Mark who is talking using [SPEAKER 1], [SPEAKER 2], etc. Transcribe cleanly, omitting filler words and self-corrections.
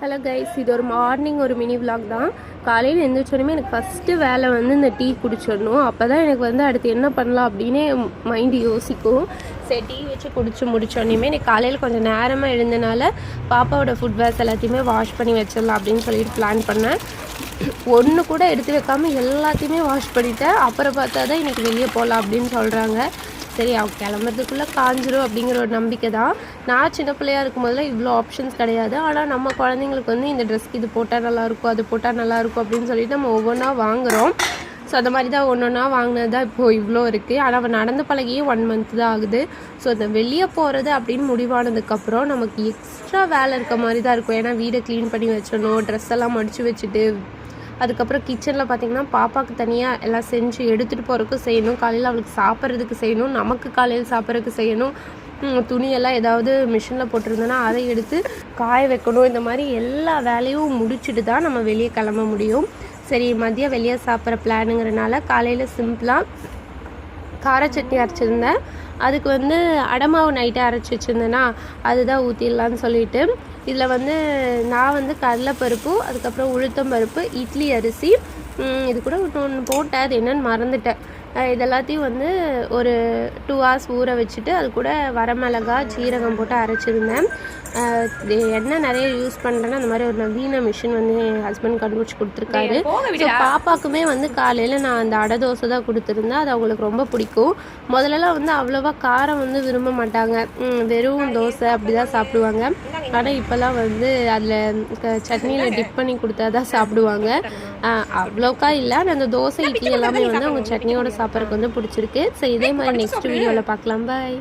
[SPEAKER 1] Hello guys, இது ஒரு morning ஒரு மினி விலாக் தான். காலையில் எழுந்திரிச்சோடனே எனக்கு ஃபஸ்ட்டு வேலை வந்து இந்த டீ குடிச்சிடணும். அப்போ தான் எனக்கு வந்து அடுத்து என்ன பண்ணலாம் அப்படின்னே மைண்டு யோசிக்கும். சரி, டீ வச்சு குடிச்சு முடிச்சோடனே எனக்கு காலையில் கொஞ்சம் நேரமாக எழுந்தனால பாப்பாவோட ஃபுட் வேர்ஸ் எல்லாத்தையுமே வாஷ் பண்ணி வச்சிடலாம் அப்படின்னு சொல்லிட்டு பிளான் பண்ணேன். ஒன்று கூட எடுத்து வைக்காமல் எல்லாத்தையுமே வாஷ் பண்ணிவிட்டேன். அப்புறம் பார்த்தா தான் இன்றைக்கி வெளியே போகலாம் அப்படின்னு சொல்கிறாங்க. சரி, அவங்க கிளம்புறதுக்குள்ளே காஞ்சிரும் அப்படிங்கிற ஒரு நம்பிக்கை தான். நான் சின்ன பிள்ளையாக இருக்கும்போதெல்லாம் இவ்வளோ ஆப்ஷன்ஸ் கிடையாது. ஆனால் நம்ம குழந்தைங்களுக்கு வந்து இந்த ட்ரெஸ்க்கு இது போட்டால் நல்லாயிருக்கும், அது போட்டால் நல்லாயிருக்கும் அப்படின்னு சொல்லிட்டு நம்ம ஒவ்வொன்றா வாங்குகிறோம். ஸோ அந்த மாதிரி தான் ஒன்று ஒன்றா வாங்கினது தான் இப்போது இவ்வளோ இருக்குது. ஆனால் அவன் நடந்து பழகியே 1 month தான் ஆகுது. ஸோ அந்த வெளியே போகிறது அப்படின்னு முடிவானதுக்கப்புறம் நமக்கு எக்ஸ்ட்ரா வேலை இருக்க மாதிரி தான் இருக்கும். ஏன்னா வீடை க்ளீன் பண்ணி வச்சிடணும், ட்ரெஸ் எல்லாம் மடித்து வச்சுட்டு, அதுக்கப்புறம் கிச்சனில் பார்த்திங்கன்னா பாப்பாவுக்கு தனியாக எல்லாம் செஞ்சு எடுத்துகிட்டு போகிறதுக்கும் செய்யணும், காலையில் அவளுக்கு சாப்பிட்றதுக்கு செய்யணும், நமக்கு காலையில் சாப்பிட்றதுக்கு செய்யணும், துணியெல்லாம் ஏதாவது மிஷினில் போட்டிருந்தோன்னா அதை எடுத்து காய வைக்கணும். இந்த மாதிரி எல்லா வேலையும் முடிச்சுட்டு தான் நம்ம வெளியே கிளம்ப முடியும். சரி, மதியம் வெளியே சாப்பிட்ற பிளானுங்கிறனால காலையில் சிம்பிளாக கார சட்னி அரைச்சிருந்தேன். அதுக்கு வந்து அடமாவு நைட்டே அரைச்சி வச்சுருந்தேன்னா அதுதான் ஊற்றிடலான்னு சொல்லிட்டு இதில் வந்து நான் வந்து கடலைப்பருப்பு, அதுக்கப்புறம் உளுத்தம்பருப்பு, இட்லி அரிசி, இது கூட ஒன்று போட்டேன், அது என்னென்னு மறந்துட்டேன். இதெல்லாத்தையும் வந்து ஒரு 2 hours ஊற வச்சுட்டு அது கூட வரமிளகாய், சீரகம் போட்டு அரைச்சிருந்தேன். எண்ணெய் நிறைய யூஸ் பண்ணுறேன்னா அந்த மாதிரி ஒரு நவீன மிஷின் வந்து என் ஹஸ்பண்ட் கண்டுபிடிச்சி கொடுத்துருக்காரு. ஸோ பாப்பாவுக்குமே வந்து காலையில் நான் அந்த அடை தோசை தான் கொடுத்துருந்தேன். அது அவங்களுக்கு ரொம்ப பிடிக்கும். முதல்லலாம் வந்து அவ்வளோவா காரம் வந்து விரும்ப மாட்டாங்க, வெறும் தோசை அப்படி தான் சாப்பிடுவாங்க. ஆனால் இப்போல்லாம் வந்து அதில் சட்னியில் டிப் பண்ணி கொடுத்தா தான் சாப்பிடுவாங்க. அவ்வளோக்கா இல்லை, அந்த தோசை இட்லி எல்லாமே வந்து அவங்க சட்னியோட சாப்பிட்றதுக்கு வந்து பிடிச்சிருக்கு. ஸோ இதே மாதிரி நெக்ஸ்ட் வீடியோவில் பார்க்கலாம். பாய்.